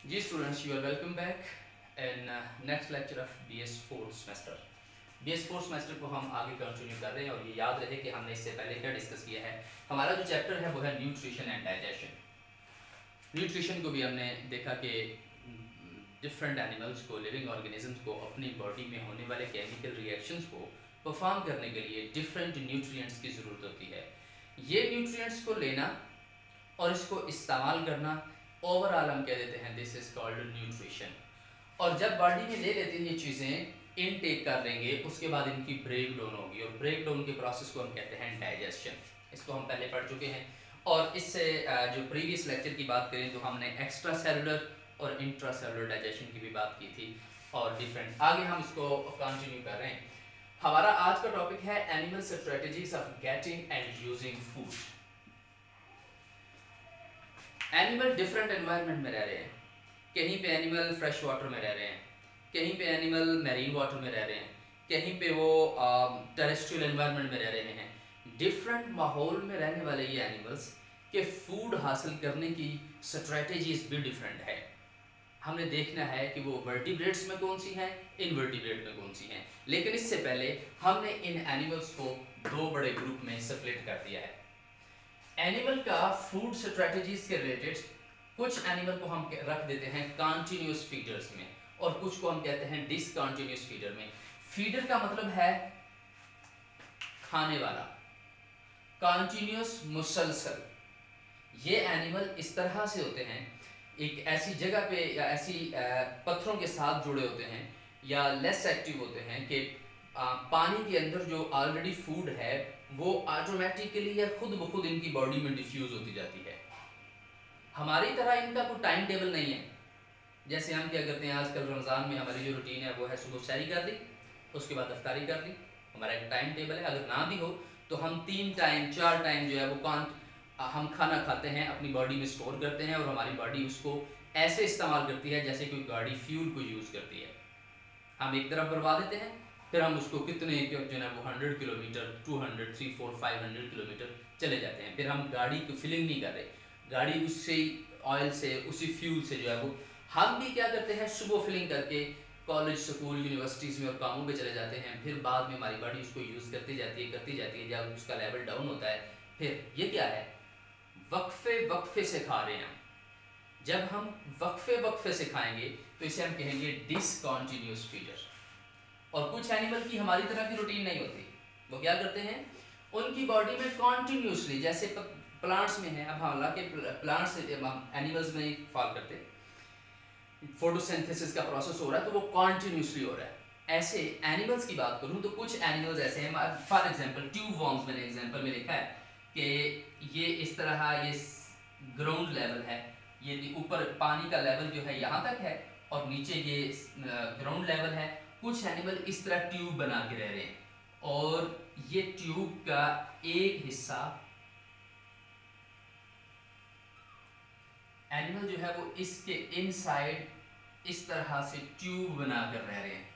Ji students, you are welcome back in next lecture of BS fourth semester. BS fourth semester को हम आगे continue कर रहे हैं और ये याद रहे कि हमने इससे पहले क्या डिस्कस किया है। हमारा जो चैप्टर है वो है न्यूट्रिशन एंड डाइजेशन। न्यूट्रिशन को भी हमने देखा कि डिफरेंट एनिमल्स को, लिविंग ऑर्गेनिजम्स को अपनी बॉडी में होने वाले केमिकल रिएक्शंस को परफॉर्म करने के लिए डिफरेंट न्यूट्रिएंट्स की ज़रूरत होती है। ये न्यूट्रिएंट्स को लेना और इसको इस्तेमाल करना, ओवरऑल हम कह देते हैं दिस इज कॉल्ड न्यूट्रिशन। और जब बॉडी में ले लेते हैं ये चीज़ें, इनटेक कर लेंगे, उसके बाद इनकी ब्रेक डाउन होगी और ब्रेक डाउन के प्रोसेस को हम कहते हैं डाइजेशन। इसको हम पहले पढ़ चुके हैं और इससे जो प्रीवियस लेक्चर की बात करें तो हमने एक्स्ट्रा सेलुलर और इंट्रा सेलुलर डाइजेशन की भी बात की थी और डिफरेंट। आगे हम इसको कंटिन्यू कर रहे हैं। हमारा आज का टॉपिक है animal strategies of getting and using food. Animal different environment में रह रहे हैं। कहीं पे एनिमल फ्रेश वाटर में रह रहे हैं, कहीं पे एनिमल मैरीन वाटर में रह रहे हैं, कहीं पे वो टेरेस्ट्रियल एनवायरनमेंट में रह रहे हैं। डिफरेंट माहौल में रहने वाले ये एनिमल्स के फूड हासिल करने की स्ट्रेटजीज भी डिफरेंट है। हमने देखना है कि वो वर्टिब्रेट्स में कौन सी हैं, इनवर्टिब्रेट में कौन सी हैं। लेकिन इससे पहले हमने इन एनिमल्स को दो बड़े ग्रुप में सेपरेट कर दिया है। एनिमल का फूड स्ट्रेटजीज के रिलेटेड कुछ एनिमल को हम रख देते हैं कॉन्टिन्यूस फीडर्स में और कुछ को हम कहते हैं डिसकॉन्टिन्यूस फीडर में। फीडर का मतलब है खाने वाला, कॉन्टिन्यूस मुसलसल। ये एनिमल इस तरह से होते हैं, एक ऐसी जगह पे या ऐसी पत्थरों के साथ जुड़े होते हैं या लेस एक्टिव होते हैं कि पानी के अंदर जो ऑलरेडी फूड है वो ऑटोमेटिकली या खुद ब खुद इनकी बॉडी में डिफ्यूज होती जाती है। हमारी तरह इनका कोई टाइम टेबल नहीं है। जैसे हम क्या करते हैं आजकल रमज़ान में, हमारी जो रूटीन है वो है सुबह सहरी कर दी, उसके बाद अफ्तारी कर दी। हमारा एक टाइम टेबल है। अगर ना भी हो तो हम 3 टाइम 4 टाइम जो है वो हम खाना खाते हैं, अपनी बॉडी में स्टोर करते हैं और हमारी बॉडी उसको ऐसे इस्तेमाल करती है जैसे कोई गाड़ी फ्यूल को यूज़ करती है। हम एक तरफ भरवा देते हैं, फिर हम उसको कितने जो है वो 100 किलोमीटर, 200, 300, 500 किलोमीटर चले जाते हैं। फिर हम गाड़ी को फिलिंग नहीं कर रहे, गाड़ी उससे ऑयल से, उसी फ्यूल से जो है वो हम भी क्या करते हैं, सुबह फिलिंग करके कॉलेज, स्कूल, यूनिवर्सिटीज़ में और कामों पे चले जाते हैं। फिर बाद में हमारी बॉडी उसको यूज़ करती जाती है जब उसका लेवल डाउन होता है। फिर ये क्या है, वक्फे से खा रहे हैं। जब हम वक्फे से खाएंगे तो इसे हम कहेंगे डिसकॉन्टिन्यूस फीडर। और कुछ एनिमल की हमारी तरह की रूटीन नहीं होती। वो क्या करते हैं, उनकी बॉडी में कॉन्टिन्यूसली, जैसे प्लांट्स में है, अब हालांकि प्लांट्स एनिमल्स में फॉल करते, फोटोसिंथेसिस का प्रोसेस हो रहा है तो वो कॉन्टिन्यूसली हो रहा है। ऐसे एनिमल्स की बात करूं तो कुछ एनिमल्स ऐसे हैं, फॉर एग्जांपल ट्यूब वॉर्म्स, मैंने एग्जांपल में लिखा है कि ये इस तरह, ये ग्राउंड लेवल है, ये ऊपर पानी का लेवल जो है यहाँ तक है और नीचे ये ग्राउंड लेवल है। कुछ एनिमल इस तरह ट्यूब बना के रह रहे हैं और ये ट्यूब का एक हिस्सा एनिमल जो है वो इसके इनसाइड इस तरह से ट्यूब बनाकर रह रहे हैं।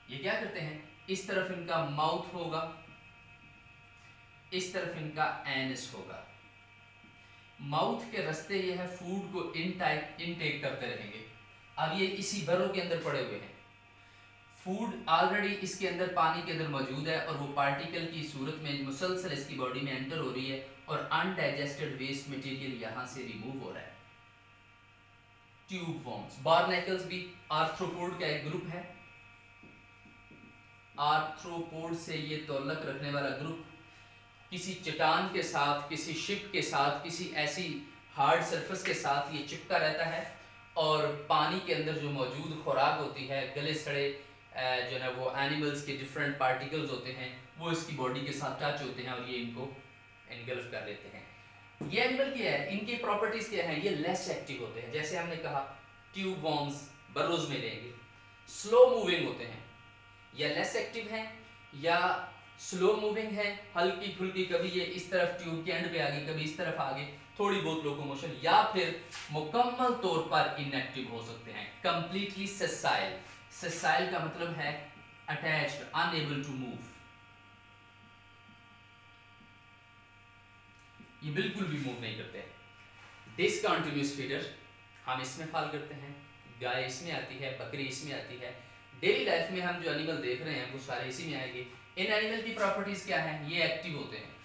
ये क्या करते हैं, इस तरफ इनका माउथ होगा, इस तरफ इनका एनस होगा। माउथ के रास्ते ये है फूड को इनटेक करते रहेंगे। अब ये इसी बर्रों के अंदर पड़े हुए हैं, फूड ऑलरेडी इसके अंदर पानी के अंदर मौजूद है और वो पार्टिकल की सूरत में मुसलसल इसकी बॉडी में एंटर हो रही है और अनडाइजेस्टेड वेस्ट मटेरियल यहाँ से रिमूव हो रहा है। Tube forms. बार्नेकल्स भी आर्थ्रोपोड का एक ग्रुप है। आर्थ्रोपोड से ये तल्लुक रखने वाला ग्रुप किसी चट्टान के साथ, किसी शिप के साथ, किसी ऐसी हार्ड सरफेस के साथ ये चिपका रहता है और पानी के अंदर जो मौजूद खुराक होती है, गले सड़े जो है वो एनिमल्स के डिफरेंट पार्टिकल्स होते हैं, वो इसकी बॉडी के साथ टच होते हैं और ये इनको एनगल्फ कर लेते हैं। ये एनिमल क्या है, इनकी प्रॉपर्टीज़ क्या हैं, ये लेस एक्टिव होते हैं। जैसे हमने कहा ट्यूब वॉर्म्स बर्रोज में रहेंगे, स्लो मूविंग होते हैं, या लेस एक्टिव हैं या स्लो मूविंग है, हल्की फुल्की, कभी ये इस तरफ ट्यूब के एंड पे आ गई, कभी इस तरफ आ गई, थोड़ी बहुत लोकोमोशन, या फिर मुकम्मल तौर पर इनएक्टिव हो सकते हैं, कंप्लीटली सेसाइल। सेसाइल का मतलब है अटैच्ड, अनएबल टू मूव। ये बिल्कुल भी मूव नहीं करते। डिसकंटिन्यूअस फीडर हम इसमें फॉल करते हैं, गाय इसमें आती है, बकरी इसमें आती है। डेली लाइफ में हम जो एनिमल देख रहे हैं वो सारे इसी में आएंगे। इन एनिमल की प्रॉपर्टीज क्या है? ये एक्टिव होते हैं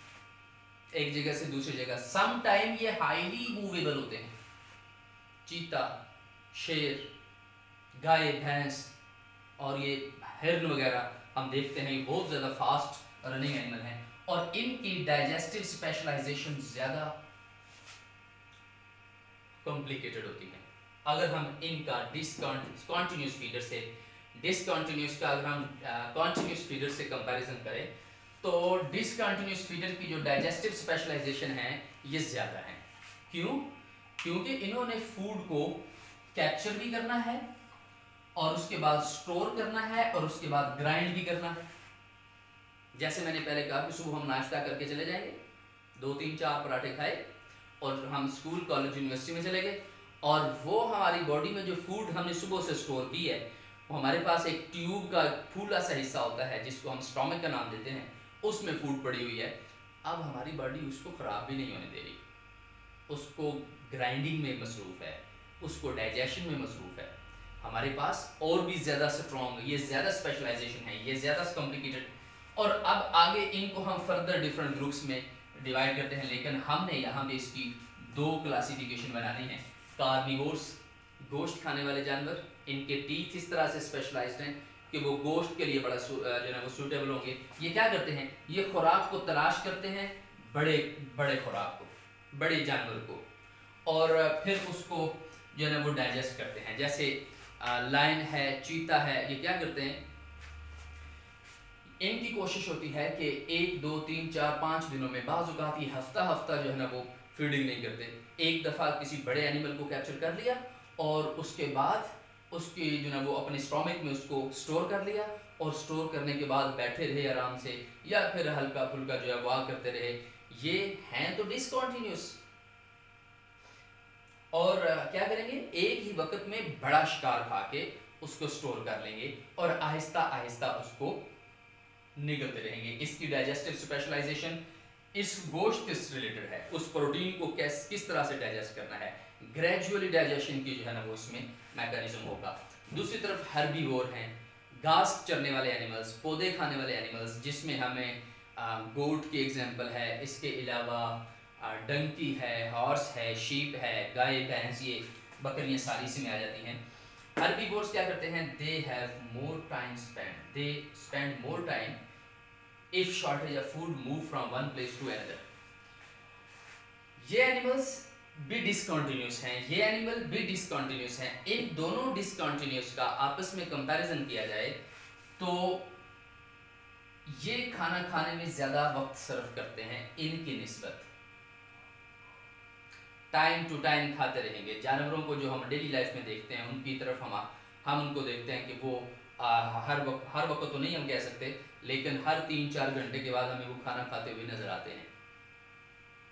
एक जगह से दूसरी जगह। सम टाइम ये हाईली मूवेबल होते हैं। चीता, शेर, गाय, भैंस और ये हिरन वगैरह हम देखते हैं, ये बहुत ज़्यादा फास्ट रनिंग एनिमल हैं और इनकी डाइजेस्टिव स्पेशलाइजेशन ज़्यादा कॉम्प्लिकेटेड होती है। अगर हम इनका कॉन्टिन्यूस फीडर से डिसकंटिन्यूस का अगर हम कॉन्टिन्यूस फीडर से कंपैरिजन करें तो डिसकंटिन्यूस फीडर की जो डाइजेस्टिव स्पेशलाइजेशन है ये ज़्यादा है। क्यों? क्योंकि इन्होंने फूड को कैप्चर भी करना है और उसके बाद स्टोर करना है और उसके बाद ग्राइंड भी करना है। जैसे मैंने पहले कहा कि सुबह हम नाश्ता करके चले जाएंगे, 2-3-4 पराठे खाए और हम स्कूल, कॉलेज, यूनिवर्सिटी में चले गए और वो हमारी बॉडी में जो फूड हमने सुबह से स्टोर की है वो हमारे पास एक ट्यूब का फूला सा हिस्सा होता है जिसको हम स्टोमक का नाम देते हैं, उसमें फूड पड़ी हुई है। अब हमारी बॉडी उसको ख़राब भी नहीं होने दे रही, उसको ग्राइंडिंग में मसरूफ़ है, उसको डाइजेशन में मसरूफ़ है। हमारे पास और भी ज़्यादा स्ट्रॉन्ग, ये ज़्यादा स्पेशलाइजेशन है, ये ज़्यादा कॉम्प्लिकेटेड। और अब आगे इनको हम फर्दर डिफरेंट ग्रुप्स में डिवाइड करते हैं, लेकिन हमने यहाँ पे इसकी 2 क्लासिफिकेशन बनानी है। कार्निवोर्स, गोश्त खाने वाले जानवर, इनके टीथ इस तरह से स्पेशलाइज्ड हैं कि वो गोश्त के लिए बड़ा जो है वो सूटेबल होंगे। ये क्या करते हैं? ये खुराक को तलाश करते हैं, बड़े बड़े खुराक को, बड़े जानवर को, और फिर उसको जो है ना वो डाइजेस्ट करते हैं। जैसे लायन है, चीता है, ये क्या करते हैं? इनकी कोशिश होती है कि 1, 2, 3, 4, 5 दिनों में, बाज़ औक़ात ये हफ्ता जो है ना वो फीडिंग नहीं करते। एक दफ़ा किसी बड़े एनिमल को कैप्चर कर लिया और उसके बाद उसकी जो है वो अपने स्टोमक में उसको स्टोर कर लिया और स्टोर करने के बाद बैठे रहे आराम से या फिर हल्का फुल्का जो है वॉक करते रहे। ये हैं तो डिसकंटिन्यूस। और क्या करेंगे? एक ही वक्त में बड़ा शिकार खा के उसको स्टोर कर लेंगे और आहिस्ता आहिस्ता उसको निगलते रहेंगे। इसकी डाइजेस्टिव स्पेशलाइजेशन इस गोश्त से रिलेटेड है, उस प्रोटीन को किस तरह से डाइजेस्ट करना है, ग्रेजुअली डाइजेशन की जो है ना वो इसमें मैकेनिज्म होगा। दूसरी तरफ हर्बीवोर हैं, घास चरने वाले एनिमल्स, पौधे खाने वाले एनिमल्स, जिसमें हमें गोट की एग्जांपल है, इसके अलावा डंकी है, हॉर्स है, शीप है, गाय, भैंस, ये बकरियां सारी इसी में आ जाती हैं। हर्बीवोर्स क्या करते हैं? They have more time spend, they spend more time if shortage of food move from one place to another. ये एनिमल्स भी डिसकंटिन्यूस हैं, ये एनिमल भी डिसकंटिन्यूस हैं। इन दोनों डिसकंटिन्यूस का आपस में कंपैरिजन किया जाए तो ये खाना खाने में ज्यादा वक्त सर्व करते हैं इनकी निस्बत। टाइम टू टाइम खाते रहेंगे। जानवरों को जो हम डेली लाइफ में देखते हैं उनकी तरफ हम उनको देखते हैं कि वो हर वक्त तो नहीं हम कह सकते, लेकिन हर 3-4 घंटे के बाद हमें वो खाना खाते हुए नजर आते हैं,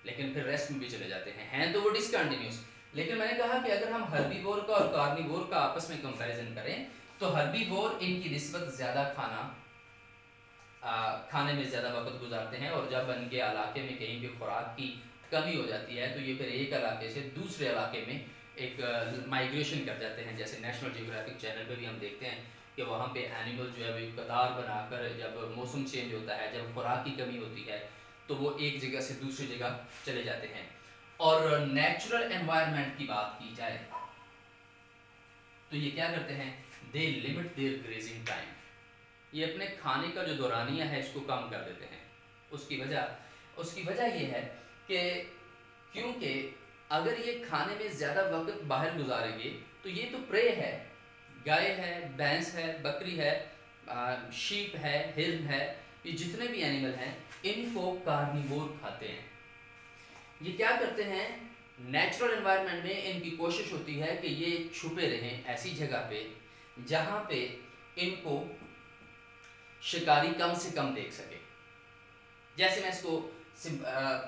लेकिन फिर रेस्ट में भी चले जाते हैं तो वो डिसकंटिन्यूस। लेकिन मैंने कहा कि अगर हम हर्बीवोर का और कार्निवोर का आपस में कंपैरिजन करें तो हर्बीवोर इनकी निस्बत ज़्यादा खाने में ज़्यादा वक्त गुजारते हैं और जब इनके इलाके में कहीं भी खुराक की कमी हो जाती है तो ये फिर एक इलाके से दूसरे इलाके में एक माइग्रेशन कर जाते हैं। जैसे नेशनल जियोग्राफिक चैनल पे भी हम देखते हैं कि वहाँ पे एनिमल जो है वो कतार बनाकर, जब मौसम चेंज होता है, जब खुराक की कमी होती है तो वो एक जगह से दूसरी जगह चले जाते हैं। और नेचुरल एनवायरनमेंट की बात की जाए तो ये क्या करते हैं? दे लिमिट देयर ग्रेजिंग टाइम, ये अपने खाने का जो दौरानिया है इसको कम कर देते हैं। उसकी वजह ये है कि क्योंकि अगर ये खाने में ज़्यादा वक्त बाहर गुजारेंगे तो ये तो प्रे है, गाय है, भैंस है, बकरी है, शीप है, हिरन है, ये जितने भी एनिमल हैं इनको कार्निवोर खाते हैं। ये क्या करते हैं? नेचुरल एनवायरनमेंट में इनकी कोशिश होती है कि ये छुपे रहें ऐसी जगह पे जहाँ पे इनको शिकारी कम से कम देख सके। जैसे मैं इसको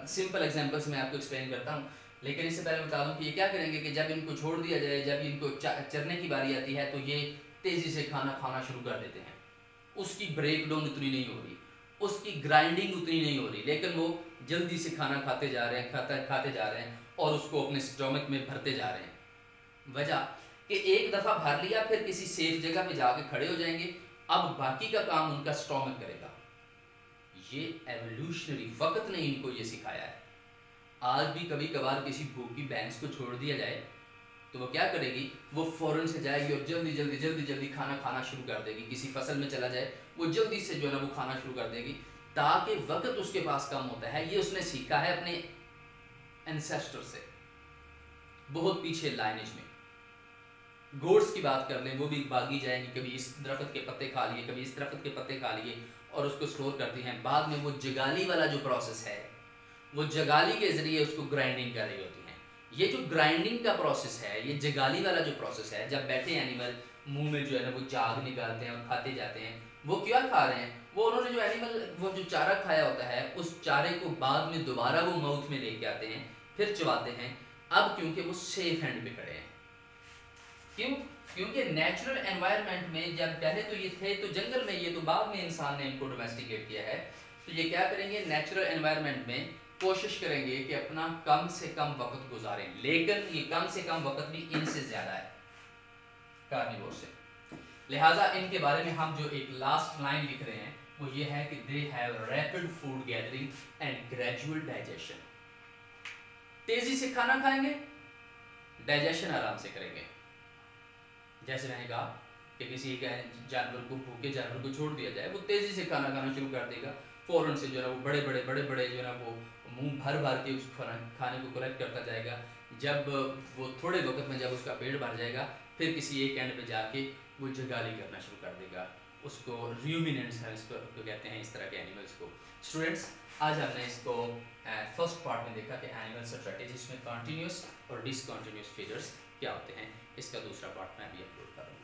सिंपल एग्जांपल से मैं आपको एक्सप्लेन करता हूँ, लेकिन इससे पहले बता दूँ कि ये क्या करेंगे कि जब इनको छोड़ दिया जाए, जब इनको चरने की बारी आती है तो ये तेज़ी से खाना शुरू कर देते हैं। उसकी ब्रेक डाउन उतनी नहीं हो रही, उसकी ग्राइंडिंग उतनी नहीं हो रही, लेकिन वो जल्दी से खाना खाते जा रहे हैं और उसको अपने स्टोमक में भरते जा रहे हैं। वजह कि एक दफ़ा भर लिया फिर किसी सेफ जगह पे जाके खड़े हो जाएंगे, अब बाकी का काम उनका स्टोमक करेगा। ये एवोल्यूशनरी वक्त ने इनको ये सिखाया है। आज भी कभी कभार किसी भूखी भैंस को छोड़ दिया जाए तो वो क्या करेगी, वो फ़ौरन से जाएगी और जल्दी जल्दी जल्दी जल्दी खाना खाना शुरू कर देगी। किसी फसल में चला जाए वो जल्दी से जो है ना वो खाना शुरू कर देगी, ताकि वक्त उसके पास कम होता है। ये उसने सीखा है अपने एंसेस्टर से, बहुत पीछे लाइनेज में। गोड्स की बात कर लें, वो भी भागी जाएंगी, कभी इस दरख्त के पत्ते खा लिए, कभी इस दरख्त के पत्ते खा लिए और उसको स्टोर करती हैं। बाद में वो जगाली वाला जो प्रोसेस है, वो जगाली के ज़रिए उसको ग्राइंडिंग कर रही होती हैं। ये जो ग्राइंडिंग का प्रोसेस है, ये जगाली वाला जो प्रोसेस है, जब बैठे एनिमल मुंह में जो है ना वो चाग निकालते हैं और खाते जाते हैं, वो क्या खा रहे हैं, वो उन्होंने जो एनिमल वो जो चारा खाया होता है, उस चारे को बाद में दोबारा वो माउथ में लेके आते हैं, फिर चबाते हैं। अब क्योंकि वो सेफ हैंड पे खड़े हैं, क्यों? क्योंकि नेचुरल एनवायरनमेंट में जब पहले तो ये थे तो जंगल में, ये तो बाद में इंसान ने इनको डोमेस्टिकेट किया है। तो ये क्या करेंगे, नेचुरल एनवायरनमेंट में कोशिश करेंगे कि अपना कम से कम वक्त गुजारें, लेकिन ये कम से कम वक्त भी इनसे ज़्यादा है कार्निवोर से। लिहाजा इनके बारे में हम जो एक लास्ट लाइन लिख रहे हैं वो ये है कि they have rapid food gathering and gradual digestion. तेजी से खाना खाएंगे, डाइजेशन आराम से करेंगे। जैसे मैंने कहा कि किसी एक जानवर को, भूखे जानवर को छोड़ दिया जाए, वो तेजी से खाना खाना शुरू कर देगा, फ़ौरन से जो है वो बड़े बड़े जो है ना वो मुंह भर भर के उस खाने को कलेक्ट करता जाएगा। जब वो थोड़े वक्त में जब उसका पेट भर जाएगा, फिर किसी एक एंड पे जाके वो जगाली करना शुरू कर देगा। उसको रूमिनेंट्स है, इसको कहते हैं, इस तरह के एनिमल्स को। स्टूडेंट्स, आज हमने इसको फर्स्ट पार्ट में देखा कि एनिमल स्ट्रेटेजीज में कंटिन्यूस और डिसकंटिन्यूस फीचर्स क्या होते हैं। इसका दूसरा पार्ट मैं अभी अपलोड करूँगा।